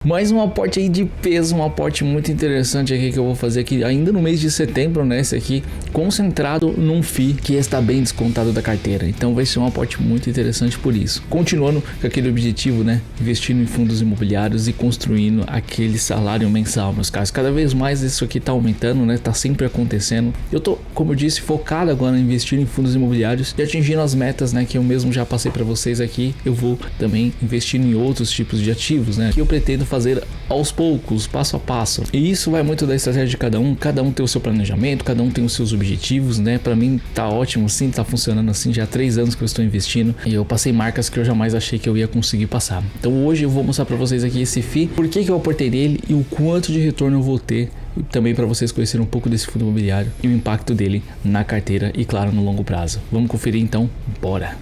Mais um aporte aí de peso, um aporte muito interessante aqui que eu vou fazer aqui ainda no mês de setembro, né? Esse aqui concentrado num FII que está bem descontado da carteira. Então vai ser um aporte muito interessante por isso. Continuando com aquele objetivo, né? Investindo em fundos imobiliários e construindo aquele salário mensal, meus caros. Cada vez mais isso aqui tá aumentando, né? Tá sempre acontecendo. Eu tô, como eu disse, focado agora em investir em fundos imobiliários e atingindo as metas, né? Que eu mesmo já passei para vocês aqui. Eu vou também investir em outros tipos de ativos, né? Que eu pretendo fazer aos poucos, passo a passo. E isso vai muito da estratégia de cada um tem o seu planejamento, cada um tem os seus objetivos, né? Para mim tá ótimo assim, tá funcionando assim já há 3 anos que eu estou investindo e eu passei marcas que eu jamais achei que eu ia conseguir passar. Então hoje eu vou mostrar para vocês aqui esse FII, por que eu aportei nele e o quanto de retorno eu vou ter, e também para vocês conhecerem um pouco desse fundo imobiliário e o impacto dele na carteira e claro no longo prazo. Vamos conferir então, bora!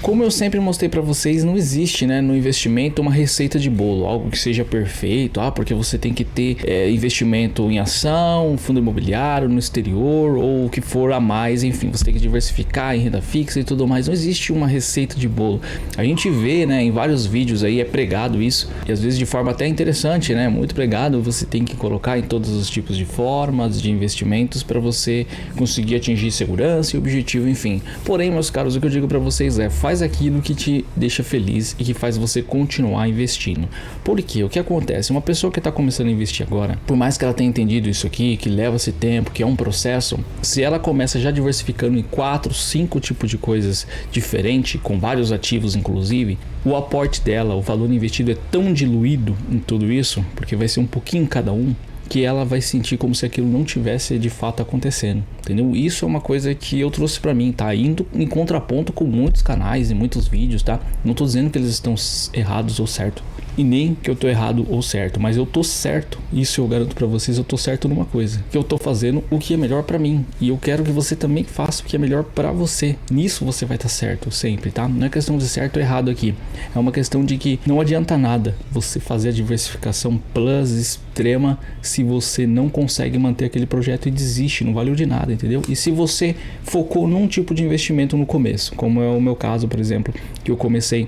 Como eu sempre mostrei para vocês, não existe, né, no investimento uma receita de bolo, algo que seja perfeito, porque você tem que ter investimento em ação, fundo imobiliário, no exterior ou o que for a mais, enfim, você tem que diversificar em renda fixa e tudo mais. Não existe uma receita de bolo. A gente vê, né, em vários vídeos aí é pregado isso e às vezes de forma até interessante, né, muito pregado. Você tem que colocar em todos os tipos de formas de investimentos para você conseguir atingir segurança e objetivo, enfim. Porém, meus caros, o que eu digo para vocês faz aquilo que te deixa feliz e que faz você continuar investindo. Porque o que acontece? Uma pessoa que está começando a investir agora, por mais que ela tenha entendido isso aqui, que leva esse tempo, que é um processo, se ela começa já diversificando em 4, 5 tipos de coisas diferentes, com vários ativos inclusive, o aporte dela, o valor investido é tão diluído em tudo isso, porque vai ser um pouquinho em cada um, que ela vai sentir como se aquilo não tivesse de fato acontecendo, entendeu? Isso é uma coisa que eu trouxe pra mim, tá? Indo em contraponto com muitos canais e muitos vídeos, tá? Não tô dizendo que eles estão errados ou certo, e nem que eu tô errado ou certo, mas eu tô certo. Isso eu garanto pra vocês, eu tô certo numa coisa, que eu tô fazendo o que é melhor pra mim, e eu quero que você também faça o que é melhor pra você. Nisso você vai estar certo sempre, tá? Não é questão de certo ou errado aqui, é uma questão de que não adianta nada você fazer a diversificação plus extrema se você não consegue manter aquele projeto e desiste, não valeu de nada, entendeu? E se você focou num tipo de investimento no começo, como é o meu caso, por exemplo, que eu comecei,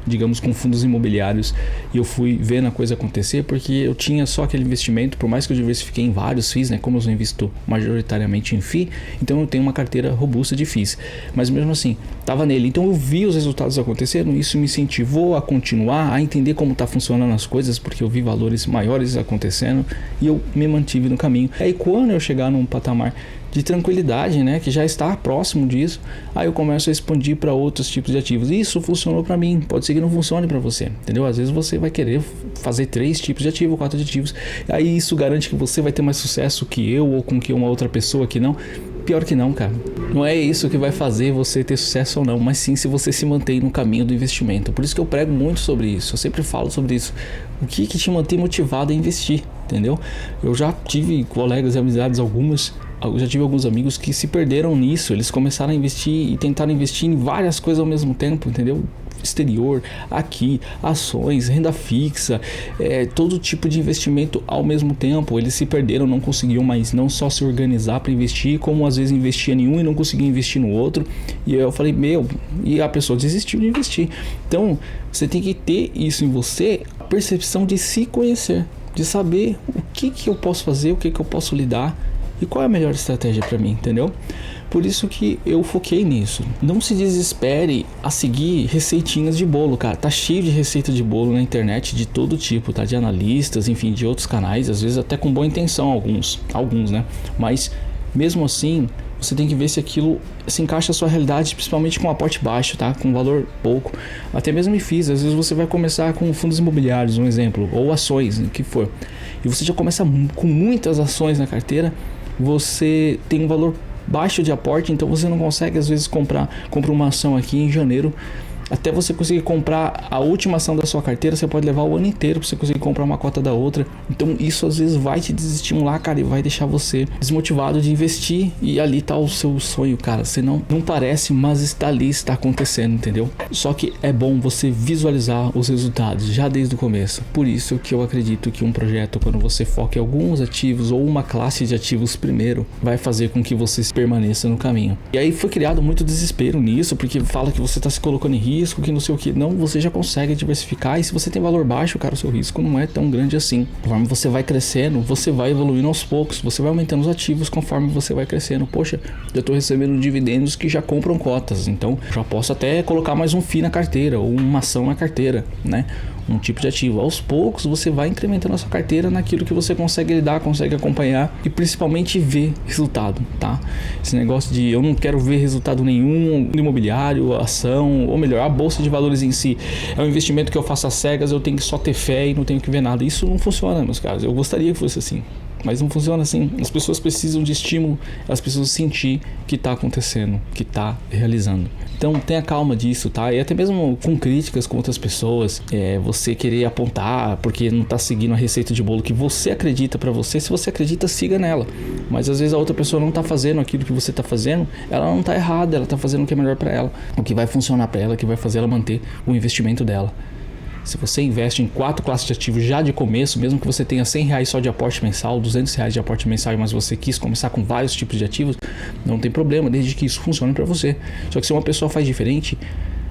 digamos, com fundos imobiliários e eu fui vendo a coisa acontecer porque eu tinha só aquele investimento, por mais que eu diversifiquei em vários FIIs, né, como eu invisto majoritariamente em FII, então eu tenho uma carteira robusta de FIIs, mas mesmo assim, estava nele, então eu vi os resultados acontecendo, isso me incentivou a continuar, a entender como tá funcionando as coisas, porque eu vi valores maiores acontecendo e eu me mantive no caminho. Aí quando eu chegar num patamar de tranquilidade, né, que já está próximo disso, aí eu começo a expandir para outros tipos de ativos. Isso funcionou para mim, pode ser que não funcione para você, entendeu? Às vezes você vai querer fazer 3 tipos de ativo, 4 de ativos, aí isso garante que você vai ter mais sucesso que eu ou com que uma outra pessoa que não. Pior que não, cara. Não é isso que vai fazer você ter sucesso ou não, mas sim se você se mantém no caminho do investimento. Por isso que eu prego muito sobre isso, eu sempre falo sobre isso. O que te mantém motivado a investir, entendeu? Eu já tive colegas e amizades eu já tive alguns amigos que se perderam nisso, eles começaram a investir e tentaram investir em várias coisas ao mesmo tempo, entendeu? Exterior, aqui, ações, renda fixa, todo tipo de investimento ao mesmo tempo. Eles se perderam, não conseguiam mais não só se organizar para investir, como às vezes investia em um e não conseguia investir no outro. E eu falei, e a pessoa desistiu de investir. Então, você tem que ter isso em você, a percepção de se conhecer, de saber o que eu posso fazer, o que eu posso lidar e qual é a melhor estratégia para mim, entendeu? Por isso que eu foquei nisso. Não se desespere a seguir receitinhas de bolo, cara. Tá cheio de receita de bolo na internet de todo tipo, tá? De analistas, enfim, de outros canais, às vezes até com boa intenção, alguns, né? Mas mesmo assim, você tem que ver se aquilo se encaixa à sua realidade, principalmente com um aporte baixo, tá? Com valor pouco. Até mesmo em FIIs, às vezes você vai começar com fundos imobiliários, um exemplo, ou ações, o que for. E você já começa com muitas ações na carteira, você tem um valor baixo de aporte, então você não consegue às vezes compra uma ação aqui em janeiro, até você conseguir comprar a última ação da sua carteira, você pode levar o ano inteiro para você conseguir comprar uma cota da outra. Então isso às vezes vai te desestimular, cara, e vai deixar você desmotivado de investir. E ali tá o seu sonho, cara. Você não parece, mas está ali, está acontecendo, entendeu? Só que é bom você visualizar os resultados já desde o começo. Por isso que eu acredito que um projeto, quando você foca em alguns ativos ou uma classe de ativos primeiro, vai fazer com que você permaneça no caminho. E aí foi criado muito desespero nisso, porque fala que você está se colocando em risco, risco, que não sei o que. Não, você já consegue diversificar. E se você tem valor baixo, cara, o seu risco não é tão grande assim. Conforme você vai crescendo, você vai evoluindo aos poucos. Você vai aumentando os ativos conforme você vai crescendo. Poxa, eu tô recebendo dividendos que já compram cotas. Então, já posso até colocar mais um FII na carteira ou uma ação na carteira, né? Um tipo de ativo. Aos poucos você vai incrementando a sua carteira naquilo que você consegue lidar, consegue acompanhar e principalmente ver resultado, tá? Esse negócio de eu não quero ver resultado nenhum no imobiliário, ação, ou melhor, a bolsa de valores em si é um investimento que eu faço às cegas, eu tenho que só ter fé e não tenho que ver nada. Isso não funciona, meus caros. Eu gostaria que fosse assim, mas não funciona assim. As pessoas precisam de estímulo, elas precisam sentir que está acontecendo, que está realizando. Então tenha calma disso, tá? E até mesmo com críticas com outras pessoas, você querer apontar porque não está seguindo a receita de bolo que você acredita para você. Se você acredita, siga nela. Mas às vezes a outra pessoa não está fazendo aquilo que você está fazendo, ela não está errada, ela está fazendo o que é melhor para ela, o que vai funcionar para ela, o que vai fazer ela manter o investimento dela. Se você investe em 4 classes de ativos já de começo, mesmo que você tenha R$100 só de aporte mensal, R$200 de aporte mensal, mas você quis começar com vários tipos de ativos, não tem problema, desde que isso funcione para você. Só que se uma pessoa faz diferente,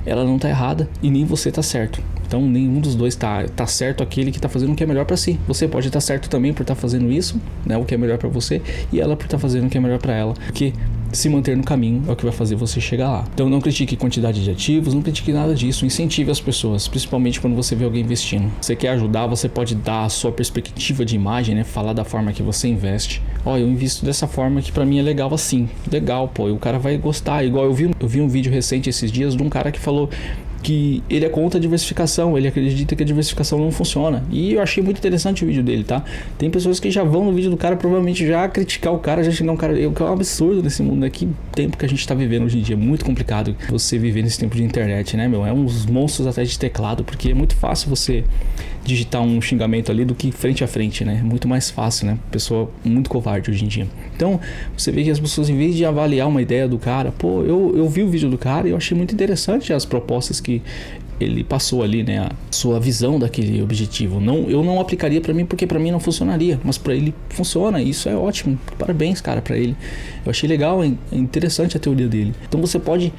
ela não tá errada e nem você tá certo. Então nenhum dos dois tá certo, aquele que tá fazendo o que é melhor para si. Você pode estar certo também por estar fazendo isso, né, o que é melhor para você, e ela por estar fazendo o que é melhor para ela. Porque se manter no caminho é o que vai fazer você chegar lá. Então não critique quantidade de ativos, não critique nada disso. Incentive as pessoas, principalmente quando você vê alguém investindo. Você quer ajudar, você pode dar a sua perspectiva de imagem, né? Falar da forma que você investe. Ó, eu invisto dessa forma que pra mim é legal assim. Legal, pô, e o cara vai gostar. Igual eu vi um vídeo recente esses dias de um cara que falou que ele é contra a diversificação, ele acredita que a diversificação não funciona. E eu achei muito interessante o vídeo dele, tá? Tem pessoas que já vão no vídeo do cara, provavelmente já criticar o cara, já xingar um cara. O que é um absurdo nesse mundo, né? Que tempo que a gente tá vivendo hoje em dia. É muito complicado você viver nesse tempo de internet, né, meu? É uns monstros até de teclado, porque é muito fácil você digitar um xingamento ali do que frente a frente, né? Muito mais fácil, né? Pessoa muito covarde hoje em dia. Então, você vê que as pessoas, em vez de avaliar uma ideia do cara, pô, eu vi o vídeo do cara e eu achei muito interessante as propostas que ele passou ali, né, a sua visão daquele objetivo. Eu não aplicaria para mim porque para mim não funcionaria, mas para ele funciona, e isso é ótimo. Parabéns, cara, para ele. Eu achei legal, é interessante a teoria dele. Então você pode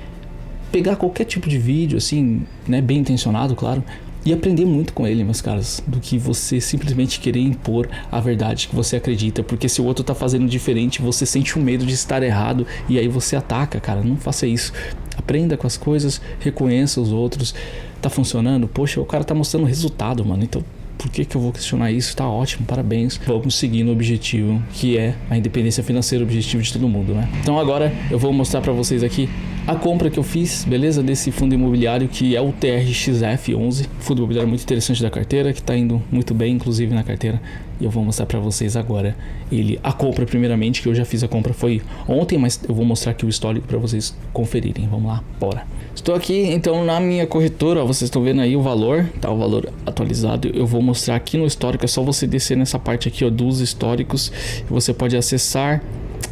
pegar qualquer tipo de vídeo assim, né, bem intencionado, claro, e aprender muito com ele, meus caras, do que você simplesmente querer impor a verdade que você acredita, porque se o outro tá fazendo diferente, você sente um medo de estar errado e aí você ataca, cara. Não faça isso. Aprenda com as coisas, reconheça os outros. Tá funcionando? Poxa, o cara tá mostrando resultado, mano. Então, por que eu vou questionar isso? Tá ótimo, parabéns. Vamos seguir no objetivo, que é a independência financeira, o objetivo de todo mundo, né? Então agora eu vou mostrar pra vocês aqui a compra que eu fiz, beleza? Desse fundo imobiliário que é o TRXF11. Fundo imobiliário muito interessante da carteira, que tá indo muito bem, inclusive na carteira. E eu vou mostrar pra vocês agora a compra primeiramente, que eu já fiz a compra foi ontem, mas eu vou mostrar aqui o histórico pra vocês conferirem. Vamos lá, bora. Estou aqui então na minha corretora, ó, vocês estão vendo aí o valor, tá? O valor atualizado. Eu vou mostrar aqui no histórico, é só você descer nessa parte aqui, ó, dos históricos. Você pode acessar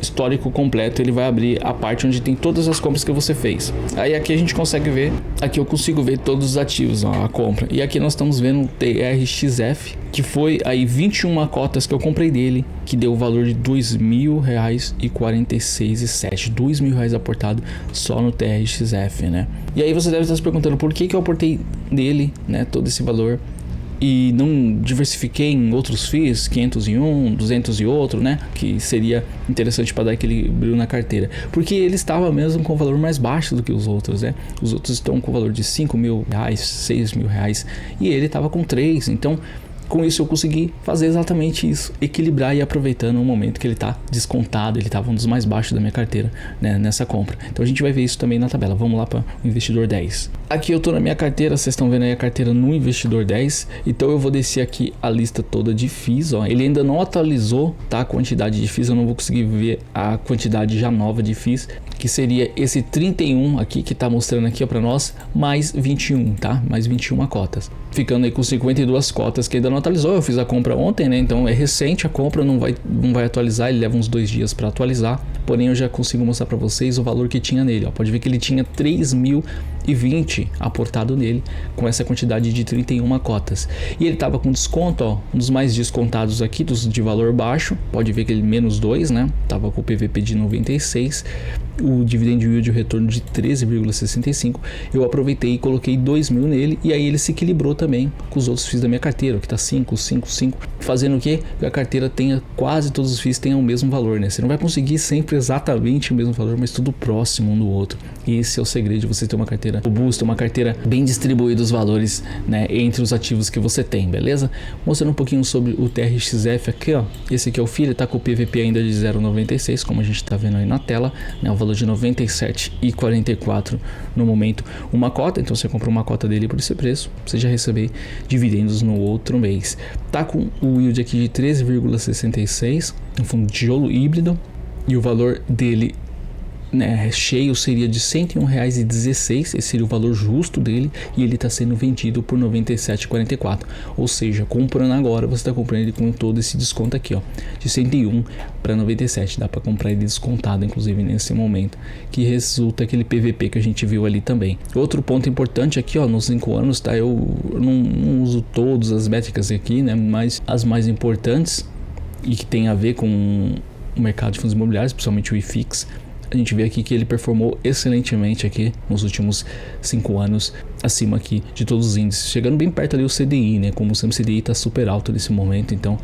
histórico completo, ele vai abrir a parte onde tem todas as compras que você fez. Aí aqui a gente consegue ver, aqui eu consigo ver todos os ativos, ó, a compra. E aqui nós estamos vendo o TRXF, que foi aí 21 cotas que eu comprei dele, que deu o valor de R$2.046,07, R$2.000 aportado só no TRXF, né? E aí você deve estar se perguntando por que eu aportei nele, né, todo esse valor, e não diversifiquei em outros FIIs, 500 em um, 200 em outro, né? Que seria interessante para dar equilíbrio na carteira. Porque ele estava mesmo com valor mais baixo do que os outros, né? Os outros estão com valor de R$5.000, R$6.000 e ele estava com 3. Então, com isso eu consegui fazer exatamente isso, equilibrar e aproveitando o momento que ele está descontado, ele estava um dos mais baixos da minha carteira, né, nessa compra. Então a gente vai ver isso também na tabela. Vamos lá para o investidor 10. Aqui eu estou na minha carteira, vocês estão vendo aí a carteira no investidor 10. Então eu vou descer aqui a lista toda de FIIs, ó. Ele ainda não atualizou, tá, a quantidade de FIIs, eu não vou conseguir ver a quantidade já nova de FIIs, que seria esse 31 aqui que está mostrando aqui para nós, mais 21, tá? Mais 21 cotas. Ficando aí com 52 cotas que ainda não atualizou. Eu fiz a compra ontem, né? Então é recente a compra, não vai atualizar, ele leva uns 2 dias para atualizar. Porém eu já consigo mostrar para vocês o valor que tinha nele, ó. Pode ver que ele tinha 3.020 aportado nele, com essa quantidade de 31 cotas. E ele tava com desconto, ó, um dos mais descontados aqui, dos de valor baixo. Pode ver que ele menos 2, né? Tava com o PVP de 96. o dividend yield, o retorno de 13,65, eu aproveitei e coloquei 2 mil nele, e aí ele se equilibrou também com os outros FIIs da minha carteira, que tá 5, 5, 5, fazendo o quê? Que a carteira tenha, quase todos os FIIs tenham o mesmo valor, né? Você não vai conseguir sempre exatamente o mesmo valor, mas tudo próximo um do outro. E esse é o segredo de você ter uma carteira robusta, uma carteira bem distribuída os valores, né, entre os ativos que você tem, beleza? Mostrando um pouquinho sobre o TRXF aqui, ó. Esse aqui é o FII, ele tá com o PVP ainda de 0,96, como a gente tá vendo aí na tela, né? O valor de 97,44 no momento, uma cota. Então você compra uma cota dele por esse preço, você já receber dividendos no outro mês. Tá com o yield aqui de 13,66, um fundo de tijolo híbrido, e o valor dele, né, cheio seria de R$ 101,16, esse seria o valor justo dele, e ele está sendo vendido por R$ 97,44, ou seja, comprando agora, você está comprando ele com todo esse desconto aqui, ó, de 101 para 97, dá para comprar ele descontado, inclusive nesse momento, que resulta aquele PVP que a gente viu ali também. Outro ponto importante aqui, ó, nos 5 anos, tá, eu não uso todas as métricas aqui, né, mas as mais importantes e que tem a ver com o mercado de fundos imobiliários, principalmente o IFIX, a gente vê aqui que ele performou excelentemente aqui nos últimos 5 anos, acima aqui de todos os índices, chegando bem perto ali o CDI, né? Como sempre o CDI está super alto nesse momento, então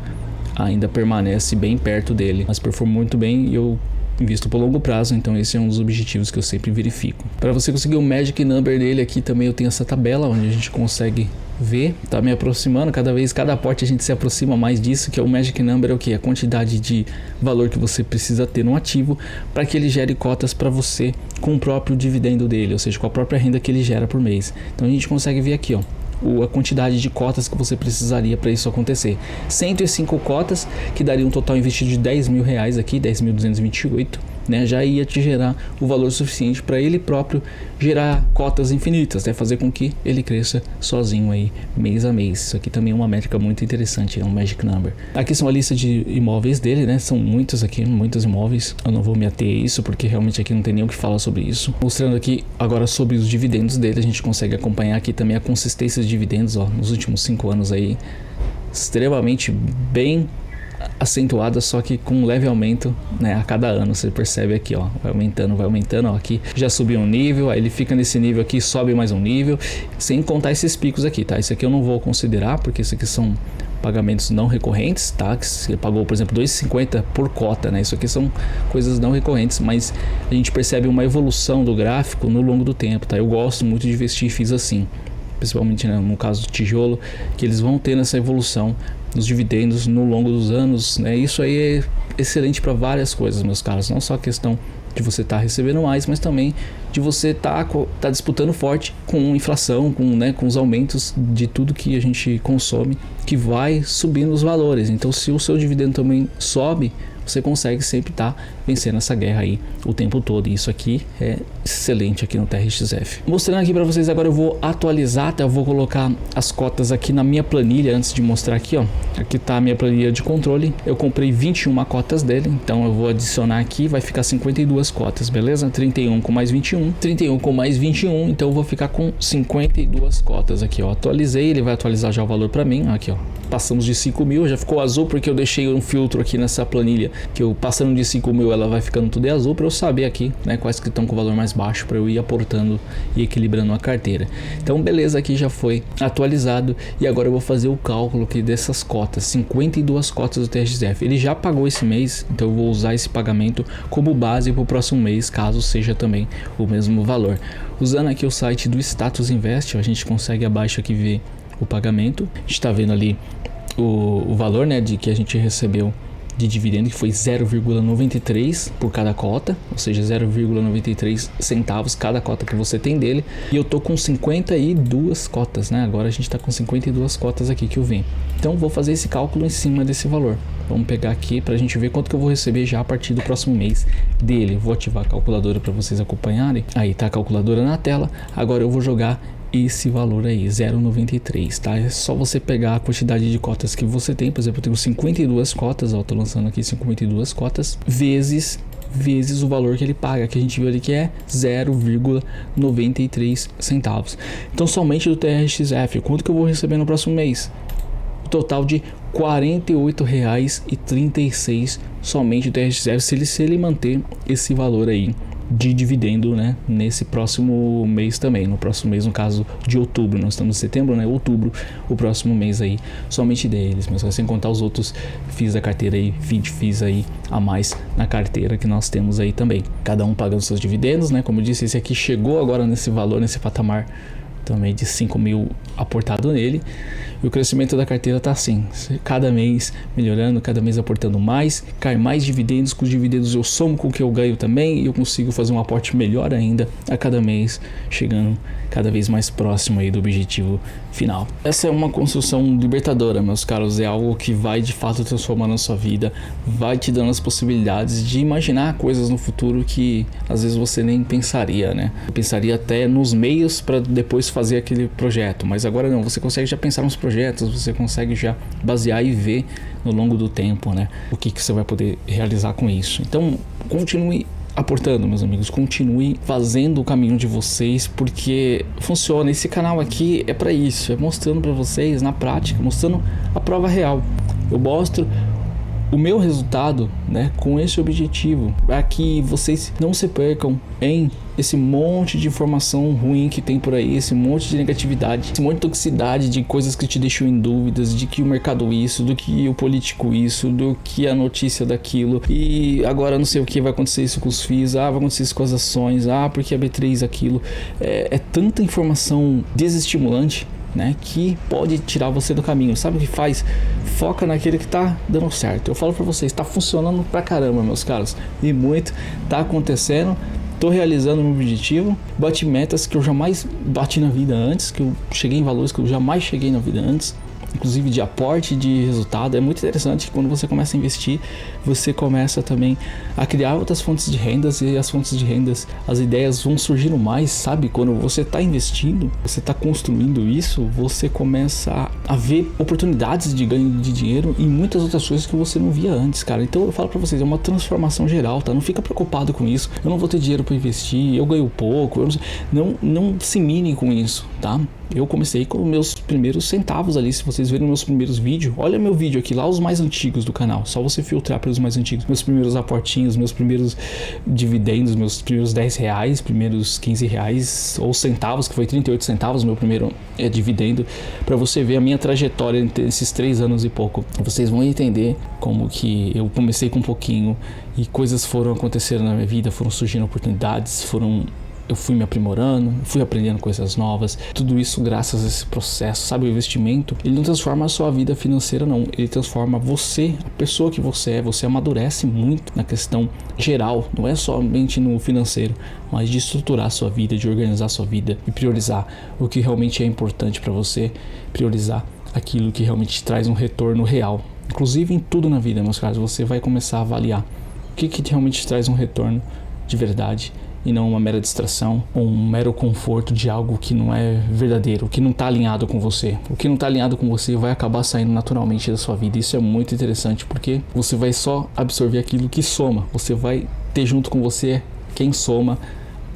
ainda permanece bem perto dele, mas performou muito bem e eu invisto por longo prazo, então esse é um dos objetivos que eu sempre verifico. Para você conseguir o Magic Number dele aqui também eu tenho essa tabela onde a gente consegue ver, tá me aproximando, cada aporte a gente se aproxima mais disso, que é o Magic Number, é o que? A quantidade de valor que você precisa ter no ativo para que ele gere cotas para você com o próprio dividendo dele, ou seja, com a própria renda que ele gera por mês. Então a gente consegue ver aqui, ó, a quantidade de cotas que você precisaria para isso acontecer. 105 cotas, que daria um total investido de R$10 mil aqui, 10.228, né? Já ia te gerar o valor suficiente para ele próprio gerar cotas infinitas, né? Fazer com que ele cresça sozinho aí, mês a mês. Isso aqui também é uma métrica muito interessante, é um Magic Number. Aqui são a lista de imóveis dele, né? São muitos aqui, muitos imóveis. Eu não vou me ater a isso, porque realmente aqui não tem nem o que falar sobre isso. Mostrando aqui agora sobre os dividendos dele, a gente consegue acompanhar aqui também a consistência de dividendos, ó, nos últimos 5 anos aí, extremamente bem acentuada, só que com um leve aumento, né, a cada ano. Você percebe aqui, ó, vai aumentando, ó, aqui já subiu um nível, aí ele fica nesse nível aqui, sobe mais um nível, sem contar esses picos aqui, tá? Isso aqui eu não vou considerar, porque isso aqui são pagamentos não recorrentes, tá? Que você pagou, por exemplo, 2,50 por cota, né? Isso aqui são coisas não recorrentes, mas a gente percebe uma evolução do gráfico no longo do tempo, tá? Eu gosto muito de investir em FIIs assim, principalmente, né, no caso do tijolo, que eles vão ter essa evolução nos dividendos no longo dos anos, né? Isso aí é excelente para várias coisas, meus caros, não só a questão de você estar recebendo mais, mas também de você estar disputando forte com inflação, com os aumentos de tudo que a gente consome, que vai subindo os valores. Então, se o seu dividendo também sobe, você consegue sempre estar vencendo essa guerra aí o tempo todo, e isso aqui é excelente aqui no TRXF. Mostrando aqui para vocês agora, eu vou atualizar, tá? Eu vou colocar as cotas aqui na minha planilha antes de mostrar aqui, ó. Aqui tá a minha planilha de controle, eu comprei 21 cotas dele, então eu vou adicionar aqui, vai ficar 52 cotas, beleza? 31 com mais 21, 31 com mais 21, então eu vou ficar com 52 cotas aqui, ó. Atualizei, ele vai atualizar já o valor para mim, aqui, ó. Passamos de 5 mil, já ficou azul porque eu deixei um filtro aqui nessa planilha, que eu passando de 5 mil ela vai ficando tudo em azul, para eu saber aqui, né, quais que estão com o valor mais baixo, para eu ir aportando e equilibrando a carteira. Então beleza, aqui já foi atualizado, e agora eu vou fazer o cálculo aqui dessas cotas, 52 cotas do TRXF. Ele já pagou esse mês, então eu vou usar esse pagamento como base para o próximo mês, caso seja também o mesmo valor. Usando aqui o site do Status Invest, a gente consegue abaixo aqui ver o pagamento. A gente está vendo ali o valor, né, de que a gente recebeu de dividendo, que foi 0,93 por cada cota, ou seja, 0,93 centavos cada cota que você tem dele. E eu tô com 52 cotas, né? Agora a gente tá com 52 cotas aqui que eu vi. Então vou fazer esse cálculo em cima desse valor. Vamos pegar aqui pra gente ver quanto que eu vou receber já a partir do próximo mês dele. Vou ativar a calculadora para vocês acompanharem. Aí tá a calculadora na tela. Agora eu vou jogar esse valor aí, 0,93, tá? É só você pegar a quantidade de cotas que você tem. Por exemplo, eu tenho 52 cotas, ó, tô lançando aqui 52 cotas, vezes o valor que ele paga, que a gente viu ali que é 0,93 centavos. Então, somente do TRXF, quanto que eu vou receber no próximo mês? O total de R$ 48,36 somente do TRXF, se ele manter esse valor aí de dividendo, né, nesse próximo mês também, no próximo mês, no caso de outubro, nós estamos em setembro, né, outubro, o próximo mês aí, somente deles, mas sem contar os outros FIIs da carteira aí, 20 FIIs aí a mais na carteira que nós temos aí também, cada um pagando seus dividendos, né, como eu disse, esse aqui chegou agora nesse valor, nesse patamar também de 5 mil aportado nele, e o crescimento da carteira tá assim, cada mês melhorando, cada mês aportando mais, cai mais dividendos, com os dividendos eu somo com o que eu ganho também, e eu consigo fazer um aporte melhor ainda a cada mês, chegando cada vez mais próximo aí do objetivo final. Essa é uma construção libertadora, meus caros, é algo que vai de fato transformando a sua vida, vai te dando as possibilidades de imaginar coisas no futuro que às vezes você nem pensaria, né? Eu pensaria até nos meios para depois fazer aquele projeto, mas agora não, você consegue já pensar nos projetos, você consegue já basear e ver no longo do tempo, né, o que você vai poder realizar com isso. Então, continue aportando, meus amigos, continue fazendo o caminho de vocês, porque funciona. Esse canal aqui é para isso, é mostrando para vocês na prática, mostrando a prova real. Eu mostro o meu resultado, né, com esse objetivo, para que vocês não se percam em esse monte de informação ruim que tem por aí, esse monte de negatividade, esse monte de toxicidade, de coisas que te deixam em dúvidas, de que o mercado isso, do que o político isso, do que a notícia daquilo, e agora não sei o que vai acontecer isso com os FIIs, vai acontecer isso com as ações, porque a B3 aquilo, é tanta informação desestimulante, né, que pode tirar você do caminho. Sabe o que faz? Foca naquele que tá dando certo. Eu falo pra vocês, tá funcionando pra caramba, meus caros, e muito tá acontecendo. Tô realizando o meu objetivo, bati metas que eu jamais bati na vida antes, que eu cheguei em valores que eu jamais cheguei na vida antes, inclusive de aporte, de resultado. É muito interessante que quando você começa a investir, você começa também a criar outras fontes de rendas, e as fontes de rendas, as ideias vão surgindo mais, sabe? Quando você está investindo, você está construindo isso, você começa a ver oportunidades de ganho de dinheiro e muitas outras coisas que você não via antes, cara. Então eu falo para vocês, é uma transformação geral, tá? Não fica preocupado com isso. Eu não vou ter dinheiro para investir, eu ganho pouco, não se minem com isso, tá? Eu comecei com meus primeiros centavos ali. Se vocês verem meus primeiros vídeos, olha meu vídeo aqui, lá os mais antigos do canal, só você filtrar pelos mais antigos, meus primeiros aportinhos, meus primeiros dividendos, meus primeiros 10 reais, primeiros 15 reais ou centavos, que foi 38 centavos meu primeiro dividendo, para você ver a minha trajetória entre esses 3 anos e pouco. Vocês vão entender como que eu comecei com um pouquinho e coisas foram acontecendo na minha vida, foram surgindo oportunidades, eu fui me aprimorando, fui aprendendo coisas novas, tudo isso graças a esse processo, sabe? O investimento, ele não transforma a sua vida financeira não, ele transforma você, a pessoa que você amadurece muito na questão geral, não é somente no financeiro, mas de estruturar a sua vida, de organizar a sua vida e priorizar o que realmente é importante para você, priorizar aquilo que realmente traz um retorno real. Inclusive em tudo na vida, meus caros, você vai começar a avaliar o que realmente traz um retorno de verdade, e não uma mera distração ou um mero conforto de algo que não é verdadeiro, que não está alinhado com você. O que não está alinhado com você vai acabar saindo naturalmente da sua vida. Isso é muito interessante, porque você vai só absorver aquilo que soma. Você vai ter junto com você quem soma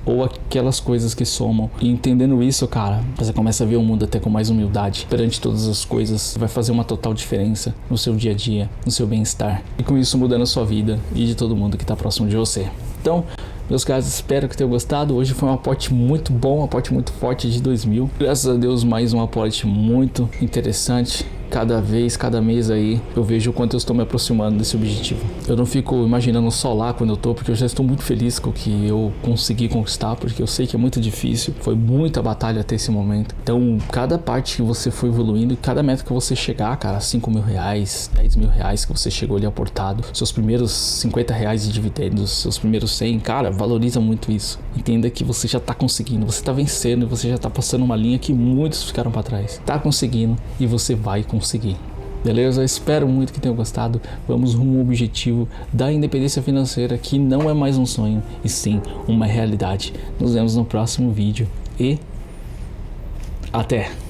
ou aquelas coisas que somam. E entendendo isso, cara, você começa a ver o mundo até com mais humildade perante todas as coisas. Vai fazer uma total diferença no seu dia a dia, no seu bem-estar. E com isso mudando a sua vida e de todo mundo que está próximo de você. Então, meus caros, espero que tenham gostado. Hoje foi um aporte muito bom, um aporte muito forte de 2.000. Graças a Deus, mais um aporte muito interessante. Cada vez, cada mês aí, eu vejo o quanto eu estou me aproximando desse objetivo. Eu não fico imaginando só lá quando eu tô, porque eu já estou muito feliz com o que eu consegui conquistar, porque eu sei que é muito difícil, foi muita batalha até esse momento. Então, cada parte que você foi evoluindo, cada meta que você chegar, cara, 5 mil reais, 10 mil reais que você chegou ali aportado, seus primeiros 50 reais de dividendos, seus primeiros 100, cara, valoriza muito isso. Entenda que você já tá conseguindo, você tá vencendo e você já tá passando uma linha que muitos ficaram para trás. Tá conseguindo e você vai conseguir. Beleza? Eu espero muito que tenham gostado. Vamos rumo ao objetivo da independência financeira, que não é mais um sonho, e sim uma realidade. Nos vemos no próximo vídeo e até!